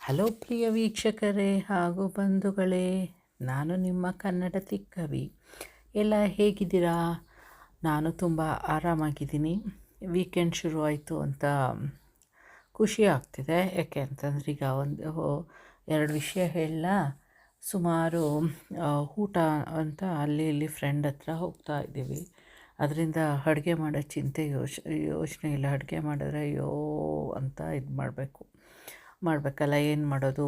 Hello ಪ್ರಿಯ ವೀಕ್ಷಕರೇ ಹಾಗೂ ಬಂಧುಗಳೇ, ನಾನು ನಿಮ್ಮ ಕನ್ನಡತಿ ಕವಿ. ಎಲ್ಲ ಹೇಗಿದ್ದೀರಾ? ನಾನು ತುಂಬ ಆರಾಮಾಗಿದ್ದೀನಿ. ವೀಕೆಂಡ್ ಶುರುವಾಯಿತು ಅಂತ ಖುಷಿ ಆಗ್ತಿದೆ. ಯಾಕೆ ಅಂತಂದ್ರೆ ಈಗ ಎರಡು ವಿಷಯ ಹೇಳ. ಸುಮಾರು ಊಟ ಅಂತ ಅಲ್ಲಿ ಇಲ್ಲಿ ಫ್ರೆಂಡ್ ಹತ್ರ ಹೋಗ್ತಾ ಇದ್ದೀವಿ. ಅದರಿಂದ ಅಡುಗೆ ಮಾಡೋ ಚಿಂತೆ ಯೋಚನೆ ಇಲ್ಲ. ಅಡುಗೆ ಮಾಡಿದ್ರೆ ಅಯ್ಯೋ ಅಂತ ಇದು ಮಾಡಬೇಕಲ್ಲ, ಏನು ಮಾಡೋದು?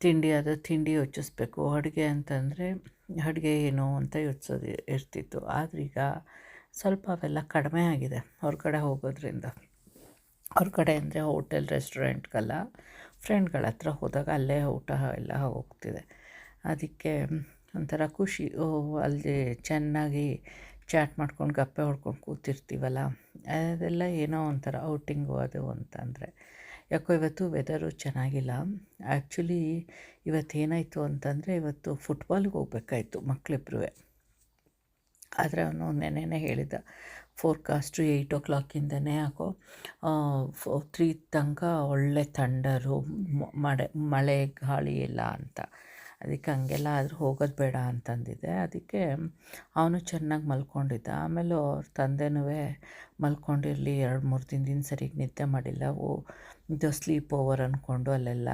ತಿಂಡಿ ಯೋಚಿಸ್ಬೇಕು. ಅಡುಗೆ ಅಂತಂದರೆ ಅಡುಗೆ ಏನು ಅಂತ ಯೋಚಿಸೋದು ಇರ್ತಿತ್ತು. ಆದರೆ ಈಗ ಸ್ವಲ್ಪ ಅವೆಲ್ಲ ಕಡಿಮೆ ಆಗಿದೆ ಹೊರಗಡೆ ಹೋಗೋದ್ರಿಂದ. ಹೊರಗಡೆ ಅಂದರೆ ಹೋಟೆಲ್ ರೆಸ್ಟೋರೆಂಟ್ಗಲ್ಲ, ಫ್ರೆಂಡ್ಗಳ ಹತ್ರ ಹೋದಾಗ ಅಲ್ಲೇ ಊಟ ಎಲ್ಲ ಹೋಗ್ತಿದೆ. ಅದಕ್ಕೆ ಒಂಥರ ಖುಷಿ. ಅಲ್ಲಿ ಚೆನ್ನಾಗಿ ಚಾಟ್ ಮಾಡ್ಕೊಂಡು ಗಪ್ಪೆ ಹೊಡ್ಕೊಂಡು ಕೂತಿರ್ತೀವಲ್ಲ, ಅದೆಲ್ಲ ಏನೋ ಒಂಥರ ಔಟಿಂಗು ಅದು ಅಂತಂದರೆ. ಯಾಕೋ ಇವತ್ತು ವೆದರು ಚೆನ್ನಾಗಿಲ್ಲ. ಆ್ಯಕ್ಚುಲಿ ಇವತ್ತೇನಾಯಿತು ಅಂತಂದರೆ, ಇವತ್ತು ಫುಟ್ಬಾಲ್ಗೆ ಹೋಗ್ಬೇಕಾಯ್ತು ಮಕ್ಕಳಿಬ್ರೂ. ಆದರೆ ಅವನು ನೆನ್ನೆನೇ ಹೇಳಿದ್ದ, ಫೋರ್ಕಾಸ್ಟು 8 o'clock ಯಾಕೋ 3 ತನಕ ಒಳ್ಳೆ ಥಂಡರು, ಮಳೆ ಗಾಳಿ ಎಲ್ಲ ಅಂತ. ಅದಕ್ಕೆ ಹಂಗೆಲ್ಲ ಆದರೂ ಹೋಗೋದು ಬೇಡ ಅಂತಂದಿದ್ದೆ. ಅದಕ್ಕೆ ಅವನು ಚೆನ್ನಾಗಿ ಮಲ್ಕೊಂಡಿದ್ದ. ಆಮೇಲೆ ಅವ್ರ ತಂದೆನೂ ಮಲ್ಕೊಂಡಿರಲಿ, 2-3 ದಿನದಿಂದ ಸರಿಗೆ ನಿದ್ದೆ ಮಾಡಿಲ್ಲ, ಇದು ಸ್ಲೀಪ್ ಓವರ್ ಅಂದ್ಕೊಂಡು ಅಲ್ಲೆಲ್ಲ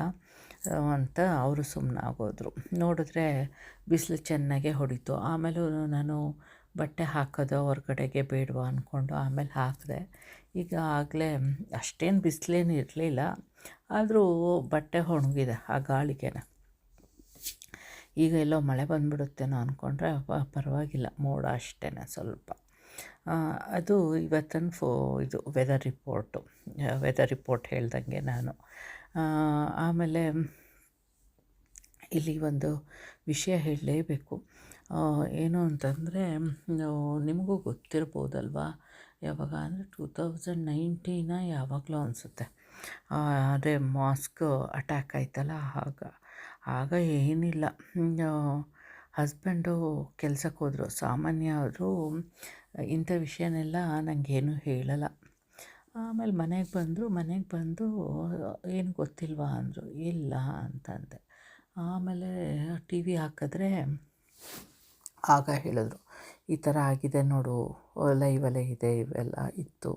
ಅಂತ ಅವರು ಸುಮ್ಮನಾಗೋದ್ರು. ನೋಡಿದ್ರೆ ಬಿಸಿಲು ಚೆನ್ನಾಗೇ ಹೊಡಿತು. ಆಮೇಲೂ ನಾನು ಬಟ್ಟೆ ಹಾಕೋದು ಹೊರಗಡೆಗೆ ಬೇಡವಾ ಅಂದ್ಕೊಂಡು ಆಮೇಲೆ ಹಾಕಿದೆ. ಈಗ ಆಗಲೇ ಅಷ್ಟೇನು ಬಿಸಿಲೇನು ಇರಲಿಲ್ಲ, ಆದರೂ ಬಟ್ಟೆ ಒಣಗಿದೆ ಆ ಗಾಳಿಗೆನೆ. ಈಗ ಎಲ್ಲೋ ಮಳೆ ಬಂದುಬಿಡುತ್ತೇನೋ ಅಂದ್ಕೊಂಡ್ರೆ ಪರವಾಗಿಲ್ಲ, ಮೋಡ ಅಷ್ಟೇ ಸ್ವಲ್ಪ. ಅದು ಇವತ್ತಿನ ಇದು ವೆದರ್ ರಿಪೋರ್ಟ್ ಹೇಳ್ದಂಗೆ ನಾನು. ಆಮೇಲೆ ಇಲ್ಲಿ ಒಂದು ವಿಷಯ ಹೇಳಲೇಬೇಕು. ಏನು ಅಂತಂದರೆ, ನಿಮಗೂ ಗೊತ್ತಿರ್ಬೋದಲ್ವ, ಯಾವಾಗ ಅಂದರೆ 2019 ಯಾವಾಗಲೂ ಅನಿಸುತ್ತೆ, ಅದೇ ಮಾಸ್ಕ್ ಅಟ್ಯಾಕ್ ಆಯ್ತಲ್ಲ. ಆಗ ಏನಿಲ್ಲ, ಹಸ್ಬೆಂಡು ಕೆಲ್ಸಕ್ಕೆ ಹೋದರು. ಸಾಮಾನ್ಯ ಅವರು ಇಂಥ ವಿಷಯನೆಲ್ಲ ನನಗೇನು ಹೇಳಲ್ಲ. ಆಮೇಲೆ ಮನೆಗೆ ಬಂದು ಏನು ಗೊತ್ತಿಲ್ವಾ ಅಂದರು. ಇಲ್ಲ ಅಂತಂದೆ. ಆಮೇಲೆ ಟಿ ವಿ ಹಾಕಿದ್ರೆ ಆಗ ಹೇಳಿದ್ರು, ಈ ಥರ ಆಗಿದೆ ನೋಡು, ಲೈವಲ್ಲೇ ಇದೆ, ಇವೆಲ್ಲ ಇತ್ತು.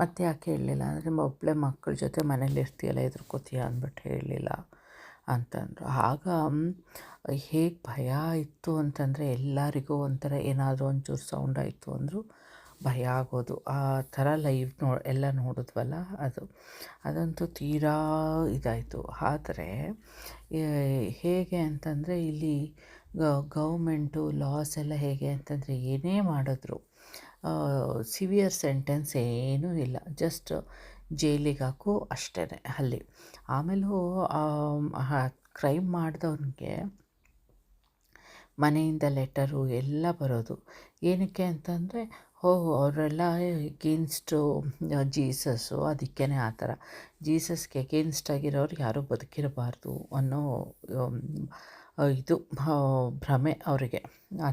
ಮತ್ತೆ ಯಾಕೆ ಹೇಳಲಿಲ್ಲ ಅಂದರೆ, ಒಬ್ಬಳೇ ಮಕ್ಕಳ ಜೊತೆ ಮನೇಲಿ ಇರ್ತೀಯಲ್ಲ, ಹೆದರ್ಕೋತೀಯ ಅಂದ್ಬಿಟ್ಟು ಹೇಳಲಿಲ್ಲ ಅಂತಂದರು. ಆಗ ಹೇಗೆ ಭಯ ಇತ್ತು ಅಂತಂದರೆ, ಎಲ್ಲರಿಗೂ ಒಂಥರ ಏನಾದರೂ ಒಂಚೂರು ಸೌಂಡ್ ಆಯಿತು ಅಂದರೂ ಭಯ ಆಗೋದು. ಆ ಥರ ಲೈವ್ ಎಲ್ಲ ನೋಡಿದ್ವಲ್ಲ, ಅದಂತೂ ತೀರಾ ಇದಾಯಿತು. ಆದರೆ ಹೇಗೆ ಅಂತಂದರೆ, ಇಲ್ಲಿ ಗೌರ್ಮೆಂಟು ಲಾಸ್ ಎಲ್ಲ ಹೇಗೆ ಅಂತಂದರೆ, ಏನೇ ಮಾಡಿದ್ರು ಸಿವಿಯರ್ ಸೆಂಟೆನ್ಸ್ ಏನೂ ಇಲ್ಲ, ಜಸ್ಟ್ ಜೈಲಿಗೆ ಹಾಕು ಅಷ್ಟೇ ಅಲ್ಲಿ. ಆಮೇಲೂ ಕ್ರೈಮ್ ಮಾಡಿದವನಿಗೆ ಮನೆಯಿಂದ ಲೆಟರು ಎಲ್ಲ ಬರೋದು. ಏನಕ್ಕೆ ಅಂತಂದರೆ, ಅವರೆಲ್ಲ ಎಗೇನ್ಸ್ಟು ಜೀಸಸ್ಸು, ಅದಕ್ಕೇ ಆ ಥರ ಜೀಸಸ್ಗೆ ಎಗೇನ್ಸ್ಟ್ ಆಗಿರೋರು ಯಾರೂ ಬದುಕಿರಬಾರ್ದು ಅನ್ನೋ ಇದು ಭ್ರಮೆ ಅವರಿಗೆ. ಆ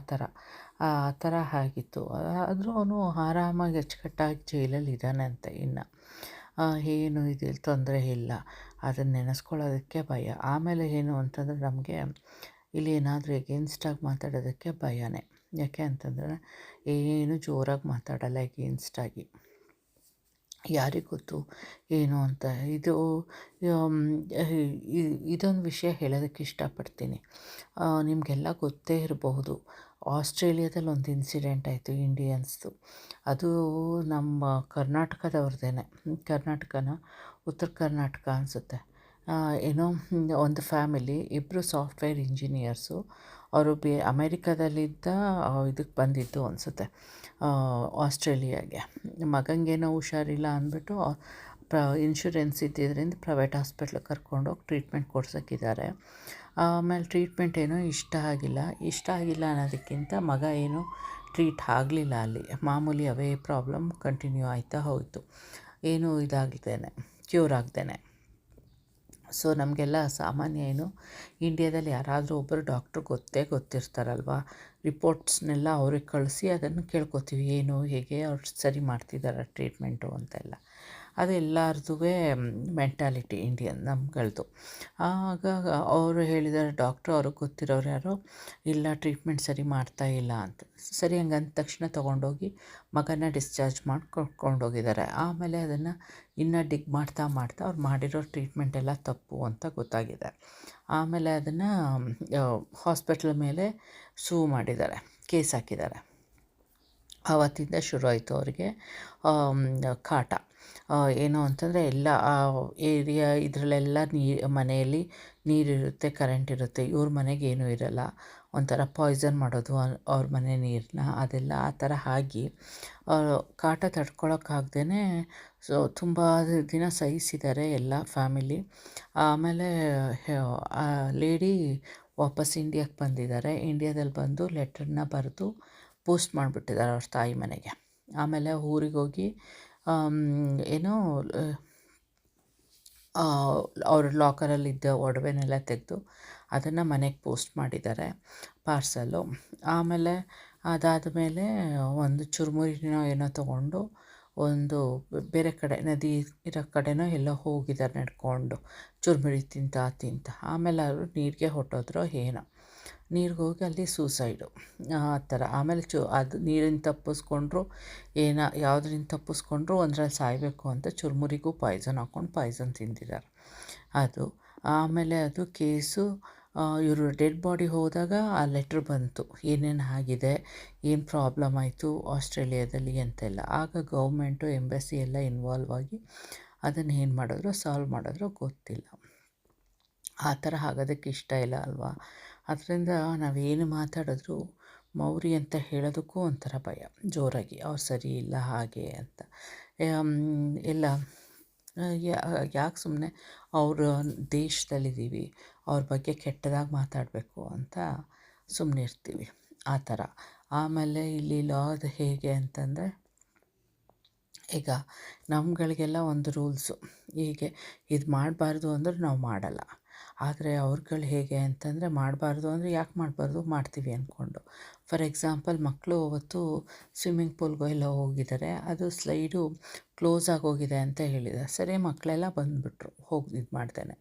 ಥರ ಆಗಿತ್ತು. ಆದರೂ ಅವನು ಆರಾಮಾಗಿ ಅಚ್ಚುಕಟ್ಟಾಗಿ ಜೈಲಲ್ಲಿ ಇದ್ದಾನಂತೆ. ಇನ್ನು ಏನು ಇದು ತೊಂದರೆ ಇಲ್ಲ. ಅದನ್ನು ನೆನೆಸ್ಕೊಳ್ಳೋದಕ್ಕೆ ಭಯ. ಆಮೇಲೆ ಏನು ಅಂತಂದರೆ, ನಮಗೆ ಇಲ್ಲಿ ಏನಾದರೂ ಎಗೇನ್ಸ್ಟಾಗಿ ಮಾತಾಡೋದಕ್ಕೆ ಭಯನೇ. ಯಾಕೆ ಅಂತಂದರೆ, ಏನು ಜೋರಾಗಿ ಮಾತಾಡಲ್ಲ ಎಗೇನ್ಸ್ಟಾಗಿ. ಯಾರಿಗೆ ಗೊತ್ತು ಏನು ಅಂತ. ಇದೊಂದು ವಿಷಯ ಹೇಳೋದಕ್ಕೆ ಇಷ್ಟಪಡ್ತೀನಿ. ನಿಮಗೆಲ್ಲ ಗೊತ್ತೇ ಇರಬಹುದು, ಆಸ್ಟ್ರೇಲಿಯಾದಲ್ಲಿ ಒಂದು ಇನ್ಸಿಡೆಂಟ್ ಆಯಿತು ಇಂಡಿಯನ್ಸ್ದು. ಅದು ನಮ್ಮ ಕರ್ನಾಟಕದವ್ರದ್ದೇನೆ. ಉತ್ತರ ಕರ್ನಾಟಕ ಅನಿಸುತ್ತೆ. ಏನೋ ಒಂದು ಫ್ಯಾಮಿಲಿ, ಇಬ್ಬರು ಸಾಫ್ಟ್ವೇರ್ ಇಂಜಿನಿಯರ್ಸು. ಅವರು ಅಮೇರಿಕಾದಲ್ಲಿದ್ದ ಇದಕ್ಕೆ ಬಂದಿದ್ದು ಅನಿಸುತ್ತೆ, ಆಸ್ಟ್ರೇಲಿಯಾಗೆ. ಮಗನಿಗೇನೋ ಹುಷಾರಿಲ್ಲ ಅಂದ್ಬಿಟ್ಟು ಇನ್ಶೂರೆನ್ಸ್ ಇದ್ದಿದ್ದರಿಂದ ಪ್ರೈವೇಟ್ ಹಾಸ್ಪಿಟ್ಲಿಗೆ ಕರ್ಕೊಂಡೋಗಿ ಟ್ರೀಟ್ಮೆಂಟ್ ಕೊಡ್ಸೋಕ್ಕಿದ್ದಾರೆ. ಆಮೇಲೆ ಟ್ರೀಟ್ಮೆಂಟ್ ಏನೋ ಇಷ್ಟ ಆಗಿಲ್ಲ ಅನ್ನೋದಕ್ಕಿಂತ ಮಗ ಏನೋ ಟ್ರೀಟ್ ಆಗಲಿಲ್ಲ ಅಲ್ಲಿ. ಮಾಮೂಲಿ ಅವೇ ಪ್ರಾಬ್ಲಮ್ ಕಂಟಿನ್ಯೂ ಆಯ್ತಾ ಹೋಯಿತು, ಏನೂ ಇದಾಗ್ದೇನೆ, ಕ್ಯೂರ್ ಆಗ್ದೇನೆ. ಸೊ ನಮಗೆಲ್ಲ ಸಾಮಾನ್ಯ ಏನು, ಇಂಡಿಯಾದಲ್ಲಿ ಯಾರಾದರೂ ಒಬ್ಬರು ಡಾಕ್ಟ್ರು ಗೊತ್ತಿರ್ತಾರಲ್ವ, ರಿಪೋರ್ಟ್ಸ್ನೆಲ್ಲ ಅವ್ರಿಗೆ ಕಳಿಸಿ ಅದನ್ನು ಕೇಳ್ಕೊತೀವಿ, ಏನು ಹೇಗೆ ಅವ್ರು ಸರಿ ಮಾಡ್ತಿದ್ದಾರೆ ಟ್ರೀಟ್ಮೆಂಟು ಅಂತೆಲ್ಲ. ಅದು ಎಲ್ಲರದ್ದು ಮೆಂಟಾಲಿಟಿ ಇಂಡಿಯನ್ ನಮ್ಗಳದ್ದು. ಆಗ ಅವರು ಹೇಳಿದ್ದಾರೆ, ಡಾಕ್ಟ್ರು ಅವ್ರಿಗೆ ಗೊತ್ತಿರೋರು ಯಾರೋ, ಇಲ್ಲ ಟ್ರೀಟ್ಮೆಂಟ್ ಸರಿ ಮಾಡ್ತಾ ಇಲ್ಲ ಅಂತ. ಸರಿ ಹಂಗಂದ ತಕ್ಷಣ ತೊಗೊಂಡೋಗಿ ಮಗನ ಡಿಸ್ಚಾರ್ಜ್ ಮಾಡಿ ಕರ್ಕೊಂಡೋಗಿದ್ದಾರೆ. ಆಮೇಲೆ ಅದನ್ನು ಇನ್ನೂ ಡಿಗ್ ಮಾಡ್ತಾ ಅವ್ರು ಮಾಡಿರೋ ಟ್ರೀಟ್ಮೆಂಟ್ ಎಲ್ಲ ತಪ್ಪು ಅಂತ ಗೊತ್ತಾಗಿದೆ. ಆಮೇಲೆ ಅದನ್ನು ಹಾಸ್ಪಿಟ್ಲ್ ಮೇಲೆ ಮಾಡಿದ್ದಾರೆ, ಕೇಸ್ ಹಾಕಿದ್ದಾರೆ. ಆವತ್ತಿಂದ ಶುರು ಆಯಿತು ಅವ್ರಿಗೆ ಕಾಟ. ಏನು ಅಂತಂದರೆ ಎಲ್ಲ ಏರಿಯಾ ಇದರಲ್ಲೆಲ್ಲ ಮನೆಯಲ್ಲಿ ನೀರಿರುತ್ತೆ, ಕರೆಂಟ್ ಇರುತ್ತೆ. ಇವ್ರ ಮನೆಗೆ ಏನೂ ಇರಲ್ಲ. ಒಂಥರ ಪಾಯ್ಸನ್ ಮಾಡೋದು ಅವ್ರ ಮನೆ ನೀರನ್ನ, ಅದೆಲ್ಲ ಆ ಥರ ಆಗಿ ಕಾಟ ತಡ್ಕೊಳಕ್ಕಾಗ್ದೇ ತುಂಬ ದಿನ ಸಹಿಸಿದ್ದಾರೆ ಎಲ್ಲ ಫ್ಯಾಮಿಲಿ. ಆಮೇಲೆ ಆ ಲೇಡಿ ವಾಪಸ್ ಇಂಡಿಯಾಕ್ಕೆ ಬಂದಿದ್ದಾರೆ. ಇಂಡಿಯಾದಲ್ಲಿ ಬಂದು ಲೆಟ್ರನ್ನ ಬರೆದು ಪೋಸ್ಟ್ ಮಾಡಿಬಿಟ್ಟಿದ್ದಾರೆ ಅವ್ರ ತಾಯಿ ಮನೆಗೆ. ಆಮೇಲೆ ಊರಿಗೋಗಿ ಏನೋ ಅವ್ರ ಲಾಕರಲ್ಲಿದ್ದ ಒಡವೆನೆಲ್ಲ ತೆಗೆದು ಅದನ್ನು ಮನೆಗೆ ಪೋಸ್ಟ್ ಮಾಡಿದ್ದಾರೆ, ಪಾರ್ಸಲ್ಲು. ಆಮೇಲೆ ಅದಾದಮೇಲೆ ಒಂದು ಚುರುಮುರಿನೋ ಏನೋ ತೊಗೊಂಡು ಒಂದು ಬೇರೆ ಕಡೆ ನದಿ ಇರೋ ಕಡೆನೋ ಎಲ್ಲೋ ಹೋಗಿದ್ದಾರೆ ನಡ್ಕೊಂಡು, ಚುರುಮುರಿ ತಿಂತ. ಆಮೇಲೆ ಅವರು ನೀರಿಗೆ ಹೊಟ್ಟೋದ್ರೋ ಏನೋ, ನೀರಿಗೆ ಹೋಗಿ ಅಲ್ಲಿ ಸೂಸೈಡು ಆ ಥರ. ಆಮೇಲೆ ಅದು ನೀರಿಂದ ತಪ್ಪಿಸ್ಕೊಂಡ್ರು, ಯಾವುದರಿಂದ ತಪ್ಪಿಸ್ಕೊಂಡ್ರು ಒಂದ್ರಲ್ಲಿ ಸಾಯಬೇಕು ಅಂತ ಚುರುಮುರಿಗೂ ಪಾಯ್ಸನ್ ಹಾಕ್ಕೊಂಡು ಪಾಯ್ಸನ್ ತಿಂದಿದ್ದಾರೆ ಅದು. ಆಮೇಲೆ ಅದು ಕೇಸು ಇವರು ಡೆಡ್ ಬಾಡಿ ಹೋದಾಗ ಆ ಲೆಟ್ರ್ ಬಂತು, ಏನೇನು ಆಗಿದೆ, ಏನು ಪ್ರಾಬ್ಲಮ್ ಆಯಿತು ಆಸ್ಟ್ರೇಲಿಯಾದಲ್ಲಿ ಅಂತೆಲ್ಲ. ಆಗ ಗೌರ್ಮೆಂಟು ಎಂಬಸಿ ಎಲ್ಲ ಇನ್ವಾಲ್ವ್ ಆಗಿ ಅದನ್ನು ಏನು ಮಾಡಿದ್ರು, ಸಾಲ್ವ್ ಮಾಡಿದ್ರು ಗೊತ್ತಿಲ್ಲ. ಆ ಥರ ಆಗೋದಕ್ಕೆ ಇಷ್ಟ ಇಲ್ಲ ಅಲ್ವಾ. ಅದರಿಂದ ನಾವೇನು ಮಾತಾಡಿದ್ರು ಮೌರಿ ಅಂತ ಹೇಳೋದಕ್ಕೂ ಒಂಥರ ಭಯ, ಜೋರಾಗಿ ಅವ್ರು ಸರಿ ಇಲ್ಲ ಹಾಗೆ ಅಂತ ಎಲ್ಲ. ಯಾಕೆ ಸುಮ್ಮನೆ ಅವ್ರ ದೇಶದಲ್ಲಿದ್ದೀವಿ, ಅವ್ರ ಬಗ್ಗೆ ಕೆಟ್ಟದಾಗಿ ಮಾತಾಡಬೇಕು ಅಂತ ಸುಮ್ಮನೆ ಇರ್ತೀವಿ ಆ ಥರ. ಆಮೇಲೆ ಇಲ್ಲಿ ಲಾದು ಹೇಗೆ ಅಂತಂದರೆ, ಈಗ ನಮ್ಗಳಿಗೆಲ್ಲ ಒಂದು ರೂಲ್ಸು, ಹೀಗೆ ಇದು ಮಾಡಬಾರ್ದು ಅಂದ್ರೆ ನಾವು ಮಾಡಲ್ಲ. ಆದರೆ ಅವ್ರುಗಳು ಹೇಗೆ ಅಂತಂದರೆ, ಮಾಡಬಾರ್ದು ಅಂದರೆ ಯಾಕೆ ಮಾಡಬಾರ್ದು, ಮಾಡ್ತೀವಿ ಅಂದ್ಕೊಂಡು. ಫಾರ್ ಎಕ್ಸಾಂಪಲ್, ಮಕ್ಕಳು ಅವತ್ತು ಸ್ವಿಮ್ಮಿಂಗ್ ಪೂಲ್ಗೋ ಎಲ್ಲ ಹೋಗಿದ್ದಾರೆ, ಅದು ಸ್ಲೈಡು ಕ್ಲೋಸ್ ಆಗೋಗಿದೆ ಅಂತ ಹೇಳಿದ್ದಾರೆ. ಸರಿ, ಮಕ್ಕಳೆಲ್ಲ ಬಂದುಬಿಟ್ರು ಇದು ಮಾಡ್ತೇನೆ.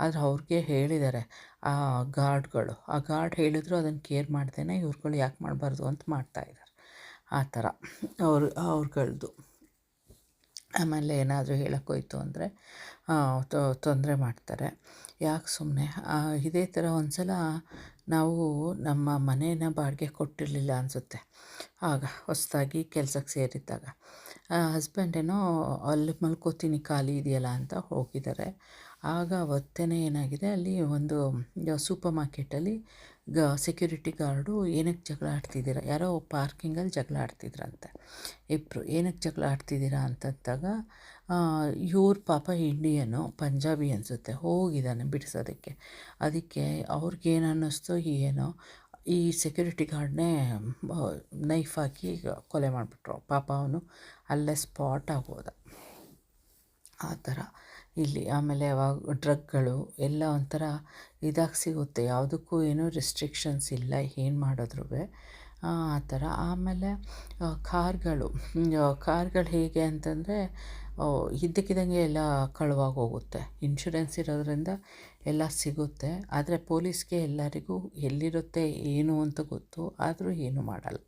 ಆದರೆ ಅವ್ರಿಗೆ ಹೇಳಿದ್ದಾರೆ ಆ ಗಾರ್ಡ್ಗಳು, ಆ ಗಾರ್ಡ್ ಹೇಳಿದ್ರು ಅದನ್ನು ಕೇರ್ ಮಾಡ್ತೇನೆ, ಇವ್ರುಗಳು ಯಾಕೆ ಮಾಡಬಾರ್ದು ಅಂತ ಮಾಡ್ತಾಯಿದ್ದಾರೆ ಆ ಥರ ಅವ್ರುಗಳದ್ದು. ಆಮೇಲೆ ಏನಾದರೂ ಹೇಳೋಕ್ಕೋಯ್ತು ಅಂದರೆ ತೊಂದರೆ ಮಾಡ್ತಾರೆ. ಯಾಕೆ ಸುಮ್ಮನೆ. ಇದೇ ಥರ ಒಂದು ಸಲ ನಾವು ನಮ್ಮ ಮನೇನ ಬಾಡಿಗೆ ಕೊಟ್ಟಿರಲಿಲ್ಲ ಅನಿಸುತ್ತೆ, ಆಗ ಹೊಸದಾಗಿ ಕೆಲ್ಸಕ್ಕೆ ಸೇರಿದ್ದಾಗ. ಹಸ್ಬೆಂಡೇನೋ ಅಲ್ಲಿ ಮಲ್ಕೋತೀನಿ ಖಾಲಿ ಇದೆಯಲ್ಲ ಅಂತ ಹೋಗಿದ್ದಾರೆ. ಆಗ ಅವತ್ತೇ ಏನಾಗಿದೆ, ಅಲ್ಲಿ ಒಂದು ಸೂಪರ್ ಮಾರ್ಕೆಟಲ್ಲಿ ಸೆಕ್ಯೂರಿಟಿ ಗಾರ್ಡು ಏನಕ್ಕೆ ಜಗಳ ಆಡ್ತಿದ್ದೀರಾ, ಯಾರೋ ಪಾರ್ಕಿಂಗಲ್ಲಿ ಜಗಳ ಆಡ್ತಿದ್ರಂತೆ ಇಬ್ಬರು. ಏನಕ್ಕೆ ಜಗಳ ಆಡ್ತಿದ್ದೀರಾ ಅಂತಂದಾಗ ಇವ್ರ ಪಾಪ ಇಂಡಿಯನು, ಪಂಜಾಬಿ ಅನಿಸುತ್ತೆ, ಹೋಗಿದ್ದಾನೆ ಬಿಡಿಸೋದಕ್ಕೆ. ಅದಕ್ಕೆ ಅವ್ರಿಗೇನು ಅನ್ನಿಸ್ತು ಏನೋ, ಈ ಸೆಕ್ಯೂರಿಟಿ ಗಾರ್ಡ್ನೇ ನೈಫ್ ಹಾಕಿ ಕೊಲೆ ಮಾಡಿಬಿಟ್ರು. ಪಾಪ ಅವನು ಅಲ್ಲೇ ಸ್ಪಾಟ್ ಆಗೋದ ಆ ಥರ ಇಲ್ಲಿ. ಆಮೇಲೆ ಅವಾಗ ಡ್ರಗ್ಗಳು ಎಲ್ಲ ಒಂಥರ ಇದಾಗಿ ಸಿಗುತ್ತೆ, ಯಾವುದಕ್ಕೂ ಏನೂ ರೆಸ್ಟ್ರಿಕ್ಷನ್ಸ್ ಇಲ್ಲ, ಏನು ಮಾಡಿದ್ರೂ ಆ ಥರ. ಆಮೇಲೆ ಕಾರ್ಗಳು ಹೇಗೆ ಅಂತಂದರೆ, ಇದ್ದಕ್ಕಿದ್ದಂಗೆ ಎಲ್ಲ ಕಳುವಾಗಿ ಹೋಗುತ್ತೆ. ಇನ್ಶೂರೆನ್ಸ್ ಇರೋದ್ರಿಂದ ಎಲ್ಲ ಸಿಗುತ್ತೆ, ಆದರೆ ಪೊಲೀಸ್ಗೆ ಎಲ್ಲರಿಗೂ ಎಲ್ಲಿರುತ್ತೆ ಏನು ಅಂತ ಗೊತ್ತು, ಆದರೂ ಏನೂ ಮಾಡಲ್ಲ.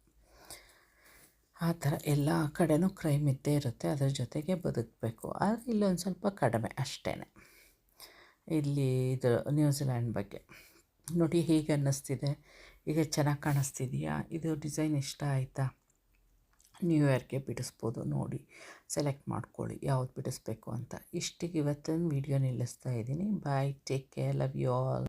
ಆ ಥರ ಎಲ್ಲ ಕಡೆನೂ ಕ್ರೈಮ್ ಇದ್ದೇ ಇರುತ್ತೆ, ಅದ್ರ ಜೊತೆಗೆ ಬದುಕಬೇಕು. ಆದರೆ ಇಲ್ಲೊಂದು ಸ್ವಲ್ಪ ಕಡಿಮೆ ಅಷ್ಟೇ. ಇಲ್ಲಿ ಇದು ನ್ಯೂಜಿಲ್ಯಾಂಡ್ ಬಗ್ಗೆ ನೋಡಿ ಹೇಗೆ ಅನ್ನಿಸ್ತಿದೆ. ಈಗ ಚೆನ್ನಾಗಿ ಕಾಣಿಸ್ತಿದೆಯಾ? ಇದು ಡಿಸೈನ್ ಇಷ್ಟ ಆಯಿತಾ? ನ್ಯೂ ಇಯರ್ಗೆ ಬಿಡಿಸ್ಬೋದು, ನೋಡಿ ಸೆಲೆಕ್ಟ್ ಮಾಡ್ಕೊಳ್ಳಿ ಯಾವ್ದು ಬಿಡಿಸ್ಬೇಕು ಅಂತ. ಇಷ್ಟಿಗೆ ಇವತ್ತಿನ ವೀಡಿಯೋ ನಿಲ್ಲಿಸ್ತಾ ಇದ್ದೀನಿ. Bye, take care, love you all.